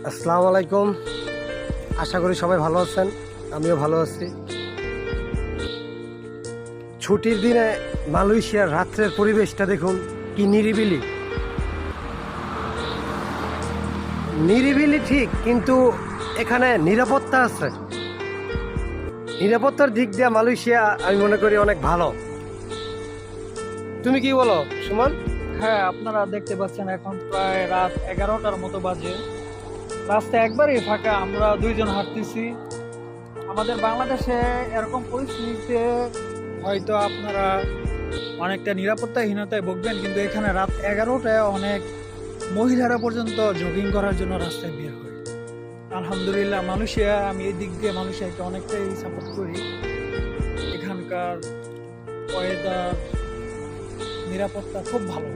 আসসালামু আলাইকুম। আশা করি সবাই ভালো আছেন, আমিও ভালো আছি। ছুটির দিনে মালয়েশিয়ার রাত্রের পরিবেশটা দেখুন, কি নিরিবিলি। নিরিবিলি ঠিক, কিন্তু এখানে নিরাপত্তা আছে। নিরাপত্তার দিক দিয়ে মালয়েশিয়া আমি মনে করি অনেক ভালো। তুমি কি বলো সুমন? হ্যাঁ, আপনারা দেখতে পাচ্ছেন এখন প্রায় রাত 11টার মতো বাজে। রাস্তা একবারই ফাঁকা, আমরা দুইজন হাঁটতেছি। আমাদের বাংলাদেশে এরকম পরিস্থিতিতে হয়তো আপনারা অনেকটা নিরাপত্তাহীনতায় ভুগবেন, কিন্তু এখানে রাত 11টায় অনেক মহিলারা পর্যন্ত জগিং করার জন্য রাস্তায় বের হয়। আলহামদুলিল্লাহ, মালয়েশিয়া, আমি এই দিক দিয়ে মালয়েশিয়াকে অনেকটাই সাপোর্ট করি। এখানকার ওয়েদার, নিরাপত্তা খুব ভালো।